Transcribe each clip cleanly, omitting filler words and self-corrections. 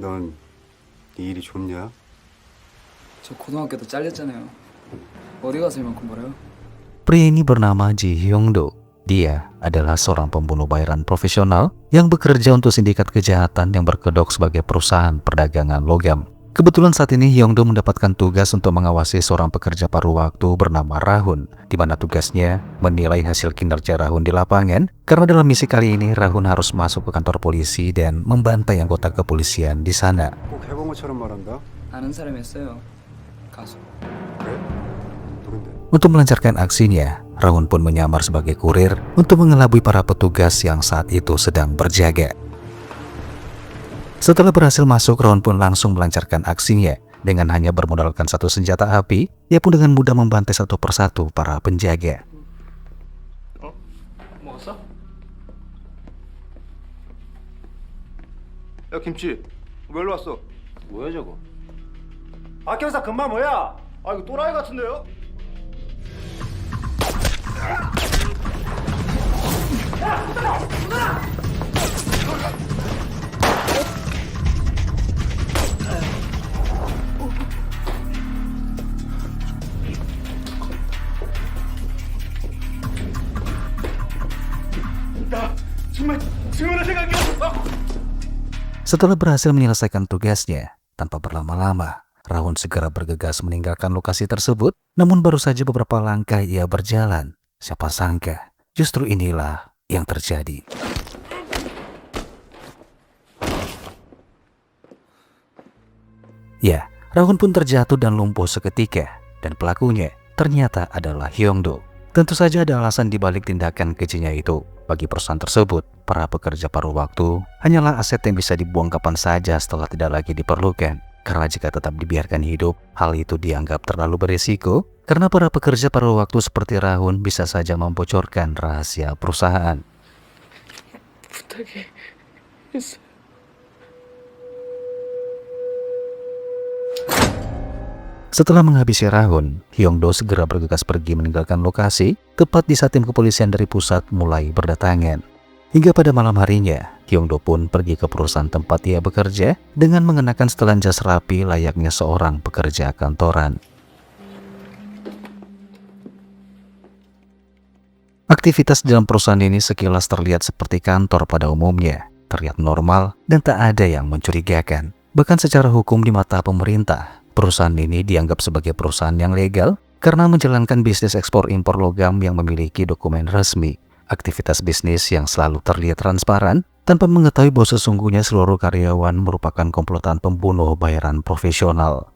넌 네 일이 좋냐? 저 고등학교 때 잘렸잖아요. 어디 가서 이만큼 벌어요? Pria ini bernama Ji Hyung-do. Dia adalah seorang pembunuh bayaran profesional yang bekerja untuk sindikat kejahatan yang berkedok sebagai perusahaan perdagangan logam. Kebetulan saat ini Hyung-do mendapatkan tugas untuk mengawasi seorang pekerja paruh waktu bernama Rahun, di mana tugasnya menilai hasil kinerja Rahun di lapangan, karena dalam misi kali ini Rahun harus masuk ke kantor polisi dan membantai anggota kepolisian di sana. 꼭 해본 것처럼 말한다. 아는 사람이 있어요. 가수. 그래? 누군데? Untuk melancarkan aksinya, Rahun pun menyamar sebagai kurir untuk mengelabui para petugas yang saat itu sedang berjaga. Setelah berhasil masuk, Rahun pun langsung melancarkan aksinya. Dengan hanya bermodalkan satu senjata api, ia pun dengan mudah membantai satu persatu para penjaga. 먹었어? 야 김치 왜 일로 왔어? 뭐야 저거? 아 경사 금방 뭐야? 아 이거 또라이 같은데요? 나 정말 증언할 생각이 없어. Setelah berhasil menyelesaikan tugasnya, tanpa berlama-lama, Rahun segera bergegas meninggalkan lokasi tersebut. Namun baru saja beberapa langkah ia berjalan, siapa sangka justru inilah yang terjadi. Ya, Rahun pun terjatuh dan lumpuh seketika, dan pelakunya ternyata adalah Hyung-do. Tentu saja ada alasan dibalik tindakan kejinya itu. Bagi perusahaan tersebut, para pekerja paruh waktu hanyalah aset yang bisa dibuang kapan saja setelah tidak lagi diperlukan. Karena jika tetap dibiarkan hidup, hal itu dianggap terlalu berisiko, karena para pekerja paruh waktu seperti Rahun bisa saja membocorkan rahasia perusahaan. 부탁해. Setelah menghabisi Rahun, Hyung-do segera bergegas pergi meninggalkan lokasi, tepat di saat tim kepolisian dari pusat mulai berdatangan. Hingga pada malam harinya, Hyung-do pun pergi ke perusahaan tempat ia bekerja dengan mengenakan setelan jas rapi layaknya seorang pekerja kantoran. Aktivitas dalam perusahaan ini sekilas terlihat seperti kantor pada umumnya, terlihat normal dan tak ada yang mencurigakan. Bahkan secara hukum di mata pemerintah, perusahaan ini dianggap sebagai perusahaan yang legal karena menjalankan bisnis ekspor impor logam yang memiliki dokumen resmi. Aktivitas bisnis yang selalu terlihat transparan tanpa mengetahui bahwa sesungguhnya seluruh karyawan merupakan komplotan pembunuh bayaran profesional.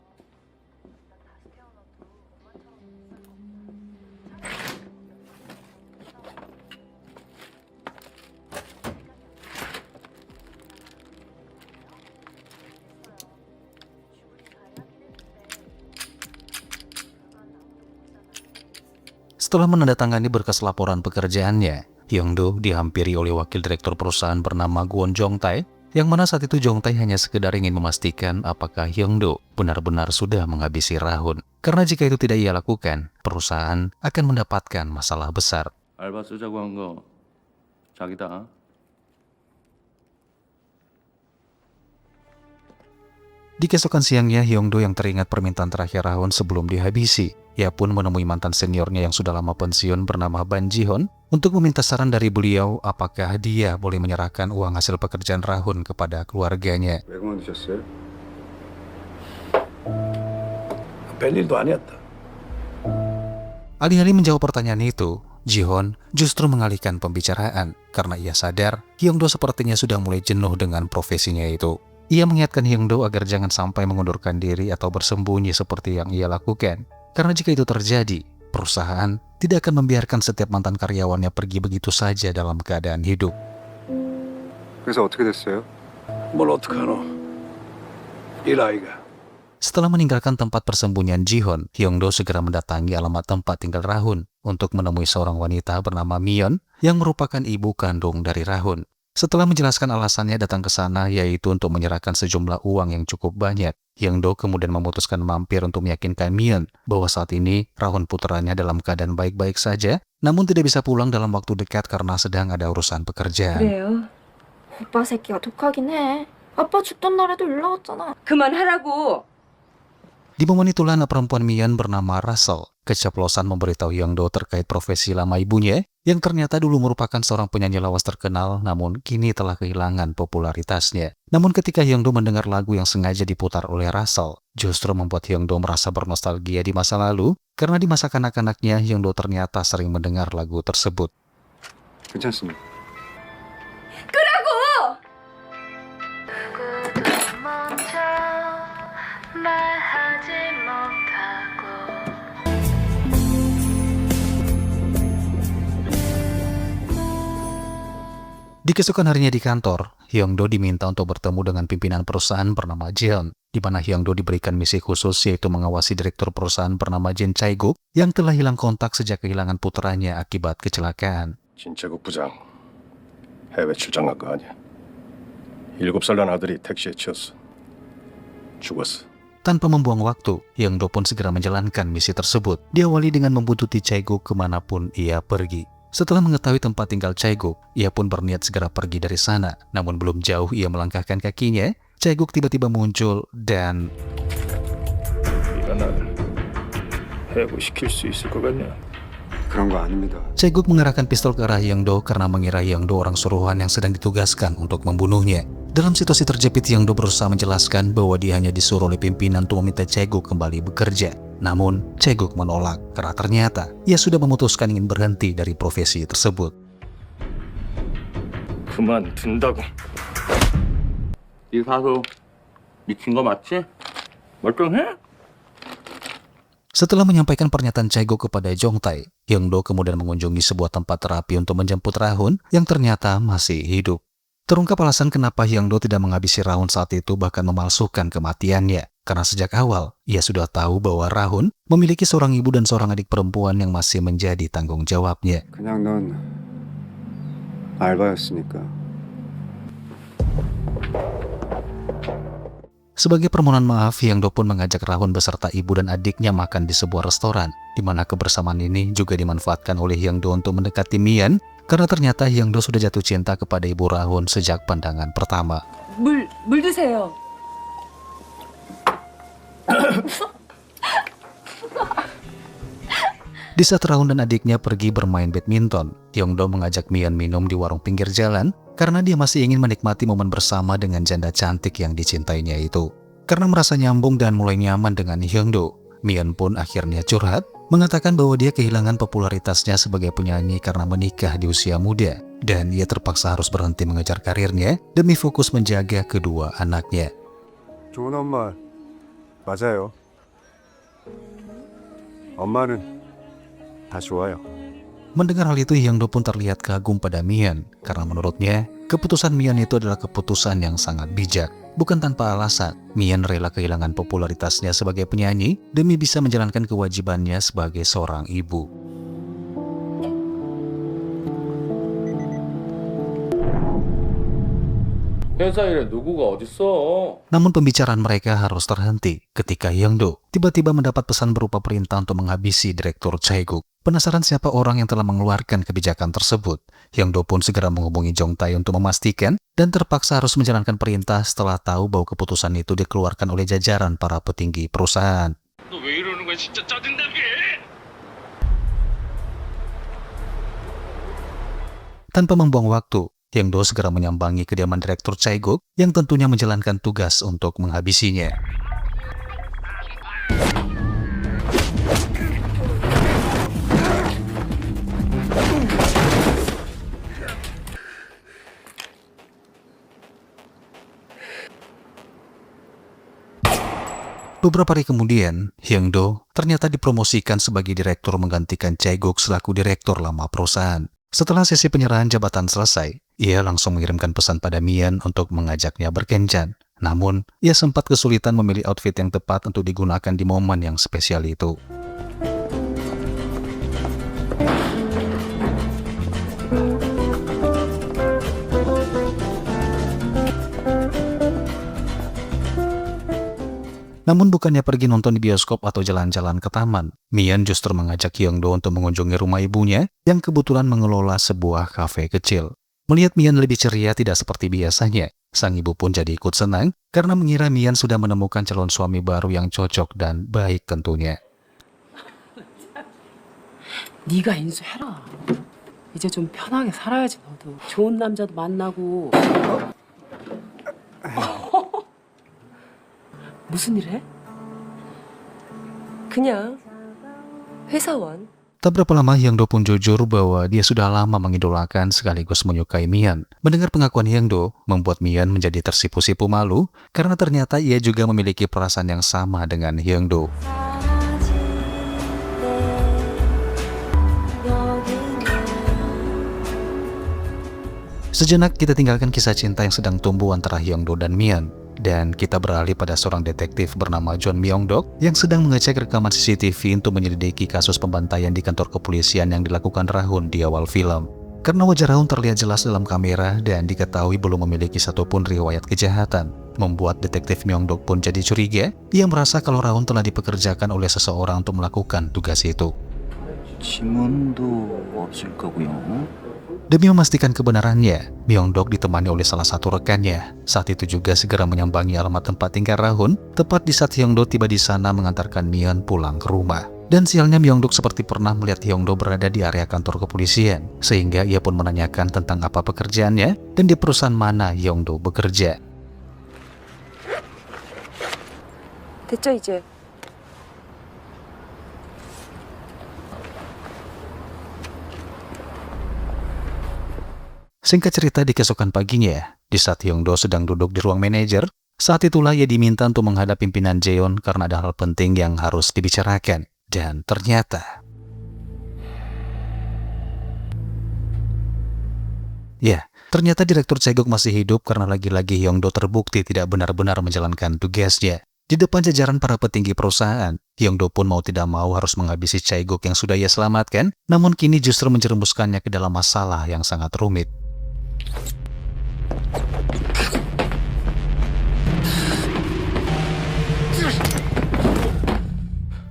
Setelah menandatangani berkas laporan pekerjaannya, Hyung-do dihampiri oleh wakil direktur perusahaan bernama Kwon Jong-tae, yang mana saat itu Jong-tae hanya sekedar ingin memastikan apakah Hyung-do benar-benar sudah menghabisi Rahun. Karena jika itu tidak ia lakukan, perusahaan akan mendapatkan masalah besar. 알바 쓰자고 한 거 자기다. Di keesokan siangnya, Hyung-do yang teringat permintaan terakhir Rahun sebelum dihabisi. Ia pun menemui mantan seniornya yang sudah lama pensiun bernama Ban Ji-hon untuk meminta saran dari beliau apakah dia boleh menyerahkan uang hasil pekerjaan Rahun kepada keluarganya. 왜 그만두셨어요? 별일도 아니었다. Alih-alih menjawab pertanyaan itu, Ji-hon justru mengalihkan pembicaraan karena ia sadar Hyung-do sepertinya sudah mulai jenuh dengan profesinya itu. Ia mengingatkan Hyung-do agar jangan sampai mengundurkan diri atau bersembunyi seperti yang ia lakukan. Karena jika itu terjadi, perusahaan tidak akan membiarkan setiap mantan karyawannya pergi begitu saja dalam keadaan hidup. 그래서 어떻게 됐어요? 뭘 어떡하노? 일 아이가. Setelah meninggalkan tempat persembunyian Ji-hon, Hyung-do segera mendatangi alamat tempat tinggal Rahun untuk menemui seorang wanita bernama Mion yang merupakan ibu kandung dari Rahun. Setelah menjelaskan alasannya datang ke sana yaitu untuk menyerahkan sejumlah uang yang cukup banyak. Hyung-do kemudian memutuskan mampir untuk meyakinkan Mion bahwa saat ini Rahun putranya dalam keadaan baik-baik saja, namun tidak bisa pulang dalam waktu dekat karena sedang ada urusan pekerjaan. 그래요. 오빠 새끼가 독하긴 해. 아빠 죽던 날에도 연락 왔잖아. 그만하라고. Di momen itulah anak perempuan Mion bernama Russell keceplosan memberitahu Hyung-do terkait profesi lama ibunya yang ternyata dulu merupakan seorang penyanyi lawas terkenal namun kini telah kehilangan popularitasnya. Namun ketika Hyung-do mendengar lagu yang sengaja diputar oleh Russell, justru membuat Hyung-do merasa bernostalgia di masa lalu karena di masa kanak-kanaknya Hyung-do ternyata sering mendengar lagu tersebut. 괜찮습니다. Di keesokan harinya di kantor, Hyung-do diminta untuk bertemu dengan pimpinan perusahaan bernama Jeon, di mana Hyung-do diberikan misi khusus yaitu mengawasi direktur perusahaan bernama Jin Chae-guk yang telah hilang kontak sejak kehilangan putranya akibat kecelakaan. 진채국 부장 해외 출장 간 거 아니야? 7살 난 아들이 택시에 치였어. 죽었어. Tanpa membuang waktu, Hyung-do pun segera menjalankan misi tersebut. Diawali dengan membuntuti Chae-guk kemanapun ia pergi. Setelah mengetahui tempat tinggal Chae-guk, ia pun berniat segera pergi dari sana. Namun belum jauh ia melangkahkan kakinya, Chae-guk tiba-tiba muncul dan... 네가 날 해고시킬 수 있을 것 같냐? 그런 거 아닙니다. Chae-guk mengerahkan pistol ke arah Hyung-do karena mengira Hyung-do orang suruhan yang sedang ditugaskan untuk membunuhnya. Dalam situasi terjepit, Hyung-do berusaha menjelaskan bahwa dia hanya disuruh oleh pimpinan untuk meminta Chae-guk kembali bekerja. Namun, Chae-guk menolak karena ternyata ia sudah memutuskan ingin berhenti dari profesi tersebut. 그만둔다고. 이 사수 미친 거 맞지? 멀쩡해? Setelah menyampaikan pernyataan Chae-guk kepada Jong-tae, Hyung-do kemudian mengunjungi sebuah tempat terapi untuk menjemput Rahun yang ternyata masih hidup. Terungkap alasan kenapa Hyung-do tidak menghabisi Rahun saat itu bahkan memalsukan kematiannya. Karena sejak awal, ia sudah tahu bahwa Rahun memiliki seorang ibu dan seorang adik perempuan yang masih menjadi tanggung jawabnya. 그냥 넌 알바였으니까. Sebagai permohonan maaf, Hyung-do pun mengajak Rahun beserta ibu dan adiknya makan di sebuah restoran, di mana kebersamaan ini juga dimanfaatkan oleh Hyung-do untuk mendekati Mian, karena ternyata Hyung-do sudah jatuh cinta kepada ibu Rahun sejak pandangan pertama. 물 드세요. Di saat Rahun dan adiknya pergi bermain badminton, Hyung-do mengajak Mian minum di warung pinggir jalan karena dia masih ingin menikmati momen bersama dengan janda cantik yang dicintainya itu. Karena merasa nyambung dan mulai nyaman dengan Hyung-do, Mian pun akhirnya curhat, mengatakan bahwa dia kehilangan popularitasnya sebagai penyanyi karena menikah di usia muda, dan ia terpaksa harus berhenti mengejar karirnya demi fokus menjaga kedua anaknya. 좋은 엄마 맞아요. 엄마는 다 좋아요. Mendengar hal itu, Hyung-do pun terlihat kagum pada Mian karena menurutnya keputusan Mian itu adalah keputusan yang sangat bijak. Bukan tanpa alasan, Mian rela kehilangan popularitasnya sebagai penyanyi demi bisa menjalankan kewajibannya sebagai seorang ibu. 회사 일에 누구가 어딨어? Namun pembicaraan mereka harus terhenti ketika Hyung-do tiba-tiba mendapat pesan berupa perintah untuk menghabisi direktur Chae-guk. Penasaran siapa orang yang telah mengeluarkan kebijakan tersebut, Hyung-do pun segera menghubungi Jong-tae untuk memastikan dan terpaksa harus menjalankan perintah setelah tahu bahwa keputusan itu dikeluarkan oleh jajaran para petinggi perusahaan. 너 왜 이러는 거야? 진짜 짜증나게! Tanpa membuang waktu, Hyung-do segera menyambangi kediaman direktur Chae-guk yang tentunya menjalankan tugas untuk menghabisinya. Beberapa hari kemudian, Hyung-do ternyata dipromosikan sebagai direktur menggantikan Chae-guk selaku direktur lama perusahaan. Setelah sesi penyerahan jabatan selesai, ia langsung mengirimkan pesan pada Mian untuk mengajaknya berkencan. Namun, ia sempat kesulitan memilih outfit yang tepat untuk digunakan di momen yang spesial itu. Namun bukannya pergi nonton di bioskop atau jalan-jalan ke taman, Mian justru mengajak Hyung-do untuk mengunjungi rumah ibunya yang kebetulan mengelola sebuah kafe kecil. Melihat Mian lebih ceria tidak seperti biasanya, sang ibu pun jadi ikut senang karena mengira Mian sudah menemukan calon suami baru yang cocok dan baik tentunya. 네가 인수해라. 이제 좀 편하게 살아야지 너도. 좋은 남자도 만나고. 무슨 일 해? 그냥 회사원. Tak berapa lama Hyung-do pun jujur bahwa dia sudah lama mengidolakan sekaligus menyukai Mian. Mendengar pengakuan Hyung-do membuat Mian menjadi tersipu-sipu malu karena ternyata ia juga memiliki perasaan yang sama dengan Hyung-do. Sejenak kita tinggalkan kisah cinta yang sedang tumbuh antara Hyung-do dan Mian. Dan kita beralih pada seorang detektif bernama John Myung-dok yang sedang mengecek rekaman CCTV untuk menyelidiki kasus pembantaian di kantor kepolisian yang dilakukan Rahun di awal film. Karena wajah Rahun terlihat jelas dalam kamera dan diketahui belum memiliki satupun riwayat kejahatan, membuat detektif Myung-dok pun jadi curiga. Ia merasa kalau Rahun telah dipekerjakan oleh seseorang untuk melakukan tugas itu. 지문도 없을 거고요. Demi memastikan kebenarannya, Myung-dok ditemani oleh salah satu rekannya. Saat itu juga segera menyambangi alamat tempat tinggal Rahun, tepat di saat Hyung-do tiba di sana mengantarkan Mian pulang ke rumah. Dan sialnya Myung-dok seperti pernah melihat Hyung-do berada di area kantor kepolisian, sehingga ia pun menanyakan tentang apa pekerjaannya dan di perusahaan mana Hyung-do bekerja. 됐죠 이제. Singkat cerita, di keesokan paginya, di saat Hyung-do sedang duduk di ruang manajer, saat itulah ia diminta untuk menghadap pimpinan Jeon karena ada hal penting yang harus dibicarakan. Dan ternyata... ternyata Direktur Chae-guk masih hidup karena lagi-lagi Hyung-do terbukti tidak benar-benar menjalankan tugasnya. Di depan jajaran para petinggi perusahaan, Hyung-do pun mau tidak mau harus menghabisi Chae-guk yang sudah ia selamatkan, namun kini justru menjerumuskannya ke dalam masalah yang sangat rumit.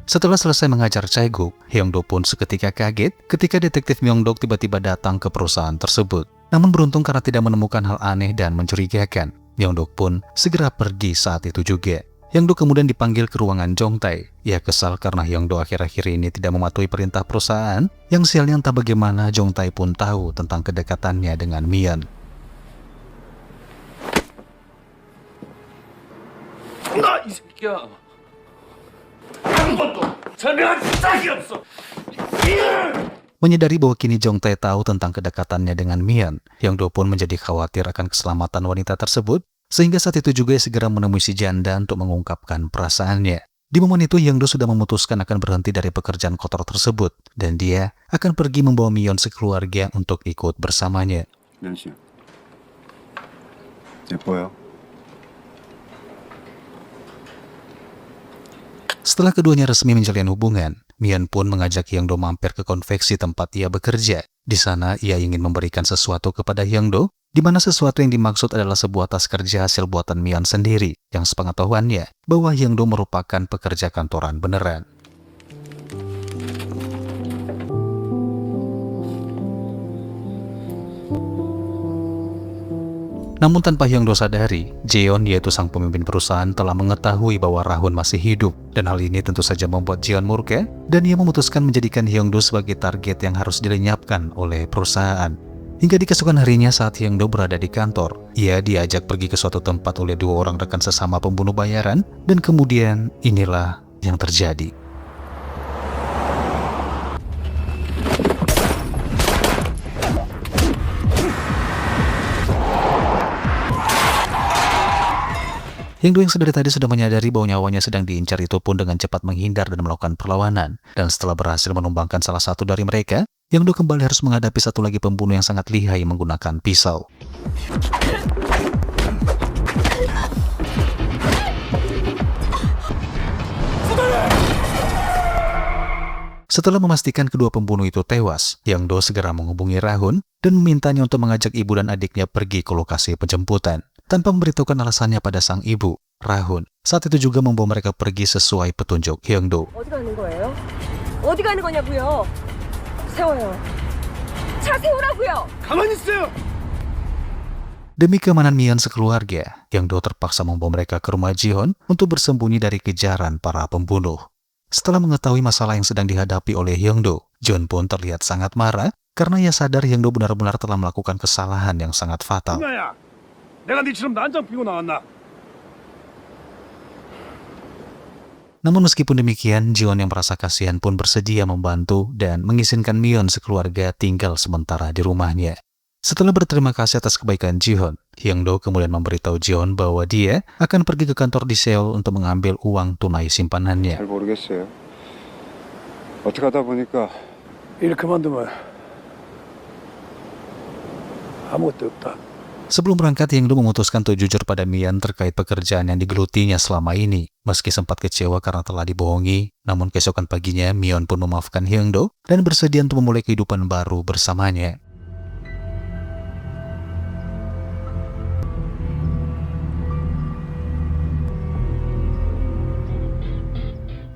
Setelah selesai mengajar Chae-guk, Hyung-do pun seketika kaget ketika detektif Myung-dok tiba-tiba datang ke perusahaan tersebut. Namun beruntung karena tidak menemukan hal aneh dan mencurigakan, Myung-dok pun segera pergi saat itu juga. Hyung-do kemudian dipanggil ke ruangan Jong-tae. Ia kesal karena Hyung-do akhir-akhir ini tidak mematuhi perintah perusahaan, yang sialnya entah bagaimana Jong-tae pun tahu tentang kedekatannya dengan Mian. 이 새끼야. 한 번도 설명한 적이 없어. Menyadari bahwa kini Jong-tae tahu tentang kedekatannya dengan Mian, Hyung-do pun menjadi khawatir akan keselamatan wanita tersebut, sehingga saat itu juga ia segera menemui si janda untuk mengungkapkan perasaannya. Di momen itu Hyung-do sudah memutuskan akan berhenti dari pekerjaan kotor tersebut, dan dia akan pergi membawa Mion sekeluarga untuk ikut bersamanya. 미안 씨, 예뻐요. Setelah keduanya resmi menjalin hubungan, Mian pun mengajak Hyung-do mampir ke konveksi tempat ia bekerja. Di sana ia ingin memberikan sesuatu kepada Hyung-do, di mana sesuatu yang dimaksud adalah sebuah tas kerja hasil buatan Mian sendiri, yang sepengetahuannya bahwa Hyung-do merupakan pekerja kantoran beneran. Namun tanpa Hyung-do sadari, Jeon yaitu sang pemimpin perusahaan telah mengetahui bahwa Rahun masih hidup, dan hal ini tentu saja membuat Jeon murka dan ia memutuskan menjadikan Hyung-do sebagai target yang harus dilenyapkan oleh perusahaan. Hingga di keesokan harinya saat Hyung-do berada di kantor, ia diajak pergi ke suatu tempat oleh dua orang rekan sesama pembunuh bayaran, dan kemudian inilah yang terjadi. Hyung-do yang sedari tadi sudah menyadari bahwa nyawanya sedang diincar itu pun dengan cepat menghindar dan melakukan perlawanan. Dan setelah berhasil menumbangkan salah satu dari mereka, Hyung-do kembali harus menghadapi satu lagi pembunuh yang sangat lihai menggunakan pisau. Setelah memastikan kedua pembunuh itu tewas, Hyung-do segera menghubungi Rahun dan memintanya untuk mengajak ibu dan adiknya pergi ke lokasi penjemputan. Tanpa memberitahukan alasannya pada sang ibu, Rahun saat itu juga membawa mereka pergi sesuai petunjuk Hyungdo. 어디 가는 거예요? 어디 가는 거냐고요? 세워요. 차 세우라고요. 가만히 있어요. Demi keamanan Mion sekeluarga, Hyungdo terpaksa membawa mereka ke rumah Jihon untuk bersembunyi dari kejaran para pembunuh. Setelah mengetahui masalah yang sedang dihadapi oleh Hyungdo, Jihon pun terlihat sangat marah karena ia sadar Hyungdo benar-benar telah melakukan kesalahan yang sangat fatal. 누나야, 내가 니처럼 난장 피고 나왔나? Namun meskipun demikian, Jihon yang merasa kasihan pun bersedia membantu dan mengizinkan Mion sekeluarga tinggal sementara di rumahnya. Setelah berterima kasih atas kebaikan Jihon, Hyungdo kemudian memberitahu Jihon bahwa dia akan pergi ke kantor di Seoul untuk mengambil uang tunai simpanannya. 잘 모르겠어요. 어떻게 하다 보니까 일 그만두면 아무것도 없다. Sebelum berangkat, Hyungdo memutuskan untuk jujur pada Mion terkait pekerjaan yang digelutinya selama ini. Meski sempat kecewa karena telah dibohongi, namun keesokan paginya Mion pun memaafkan Hyungdo dan bersedia untuk memulai kehidupan baru bersamanya.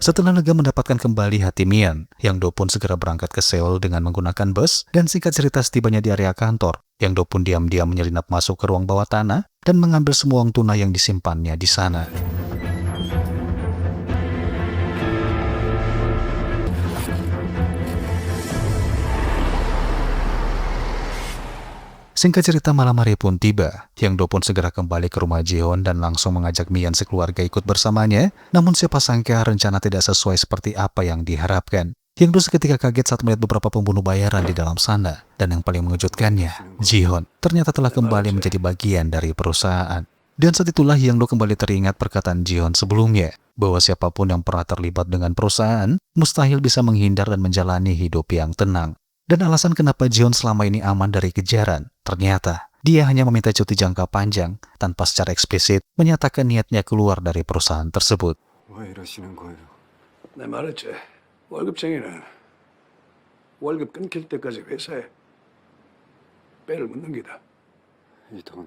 Setelah lega mendapatkan kembali hati Mion, Hyungdo pun segera berangkat ke Seoul dengan menggunakan bus, dan singkat cerita setibanya di area kantor, Hyungdo pun diam-diam menyelinap masuk ke ruang bawah tanah dan mengambil semua uang tunai yang disimpannya di sana. Singkat cerita, malam hari pun tiba. Hyungdo pun segera kembali ke rumah Jihon dan langsung mengajak Mion sekeluarga ikut bersamanya. Namun siapa sangka rencana tidak sesuai seperti apa yang diharapkan. Hyungdo seketika kaget saat melihat beberapa pembunuh bayaran di dalam sana. Dan yang paling mengejutkannya, Jihon ternyata telah kembali menjadi bagian dari perusahaan. Dan saat itulah Hyungdo kembali teringat perkataan Jihon sebelumnya, bahwa siapapun yang pernah terlibat dengan perusahaan mustahil bisa menghindar dan menjalani hidup yang tenang. Dan alasan kenapa Jihon selama ini aman dari kejaran, ternyata dia hanya meminta cuti jangka panjang tanpa secara eksplisit menyatakan niatnya keluar dari perusahaan tersebut. 왜 이러시는 거예요? 내 말했지. 월급쟁이는 월급 끊길 때까지 회사에 빼를 묻는 기다. 이 돈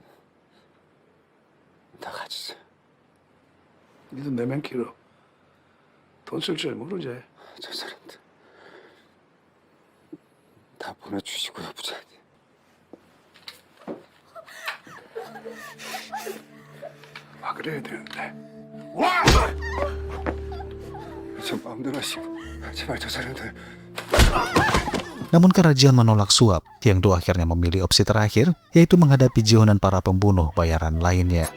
다 가지세요. 니도 내면 길어. 돈 쓸 줄 모르지. 저 사람들 다 보내주시고요, 부장님. 와 그래야 되는데. 저 마음대로 하시고 제발 저 사람들. Namun karena Jihon menolak suap, Hyungdo akhirnya memilih opsi terakhir, yaitu menghadapi Jihon dan para pembunuh bayaran lainnya.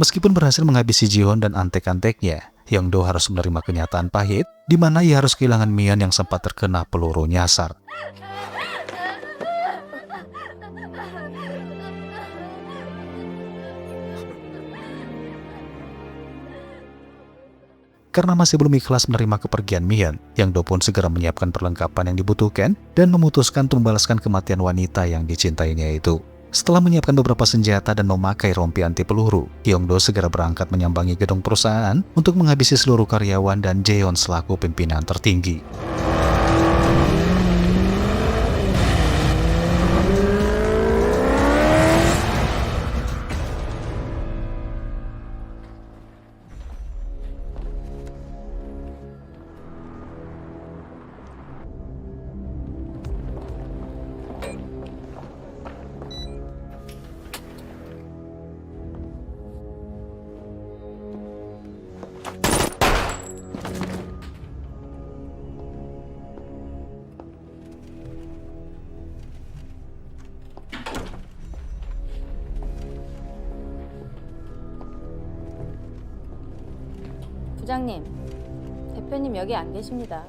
Meskipun berhasil menghabisi Jihon dan antek-anteknya, Hyungdo harus menerima kenyataan pahit, di mana ia harus kehilangan Mion yang sempat terkena peluru nyasar. Karena masih belum ikhlas menerima kepergian Mion, Hyungdo pun segera menyiapkan perlengkapan yang dibutuhkan dan memutuskan untuk membalaskan kematian wanita yang dicintainya itu. Setelah menyiapkan beberapa senjata dan memakai rompi anti peluru, Hyungdo segera berangkat menyambangi gedung perusahaan untuk menghabisi seluruh karyawan dan Jaeon selaku pimpinan tertinggi. 부장님, 대표님 여기 안 계십니다.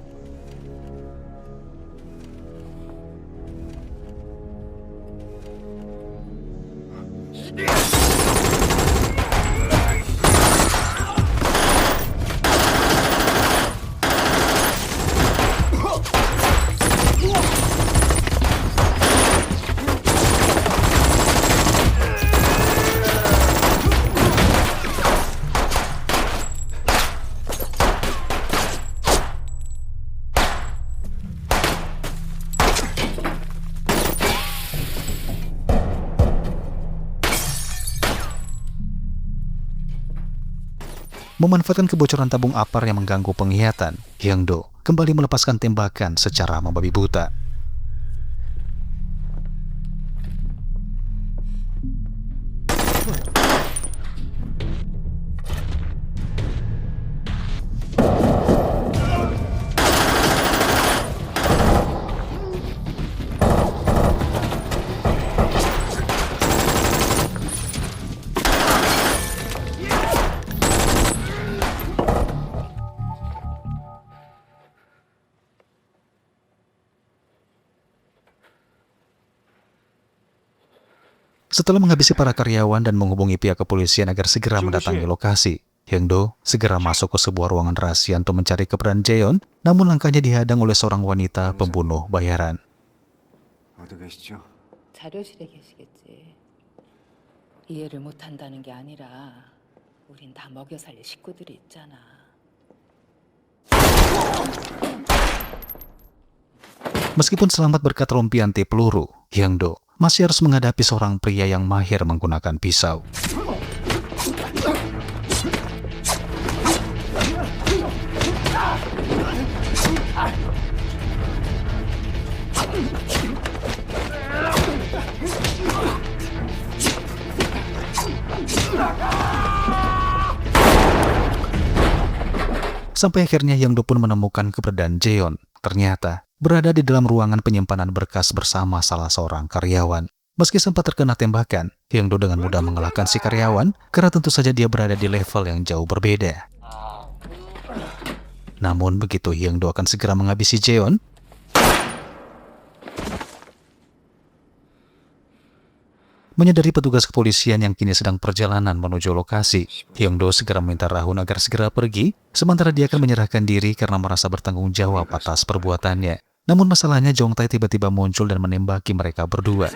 Memanfaatkan kebocoran tabung APAR yang mengganggu penglihatan, Hyang-do kembali melepaskan tembakan secara membabi buta. Setelah menghabisi para karyawan dan menghubungi pihak kepolisian agar segera mendatangi lokasi, Hyang-do segera masuk ke sebuah ruangan rahasia untuk mencari keberadaan Jaeon, namun langkahnya dihadang oleh seorang wanita pembunuh bayaran. 어디 계시죠? 자료실에 계시겠지. 이해를 못한다는 게 아니라 우린 다 먹여 살릴 식구들이 있잖아. Meskipun selamat berkat rompi anti peluru, Hyang-do masih harus menghadapi seorang pria yang mahir menggunakan pisau. Sampai akhirnya Hyang-do pun menemukan keberadaan Jaeon. Ternyata berada di dalam ruangan penyimpanan berkas bersama salah seorang karyawan. Meski sempat terkena tembakan, Hyang-do dengan mudah mengalahkan si karyawan karena tentu saja dia berada di level yang jauh berbeda. Namun begitu Hyang-do akan segera menghabisi Jaeon, menyadari petugas kepolisian yang kini sedang perjalanan menuju lokasi, Hyang-do segera meminta Rahun agar segera pergi, sementara dia akan menyerahkan diri karena merasa bertanggung jawab atas perbuatannya. Namun masalahnya Jong-tae tiba-tiba muncul dan menembaki mereka berdua.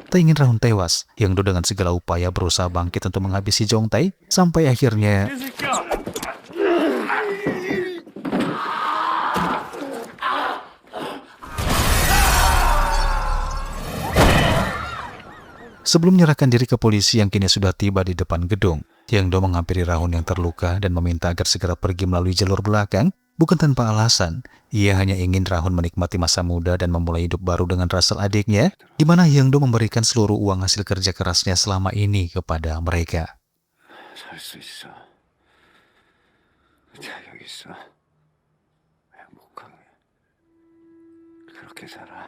Tak ingin Rahun tewas, Hyang-do dengan segala upaya berusaha bangkit untuk menghabisi Jong-tae, sampai akhirnya sebelum menyerahkan diri ke polisi yang kini sudah tiba di depan gedung, Hyang-do menghampiri Rahun yang terluka dan meminta agar segera pergi melalui jalur belakang, bukan tanpa alasan. Ia hanya ingin Rahun menikmati masa muda dan memulai hidup baru dengan Russell adiknya, di mana Hyang-do memberikan seluruh uang hasil kerja kerasnya selama ini kepada mereka. 살 수 있어. 자격 있어. 행복하게 그렇게 살아.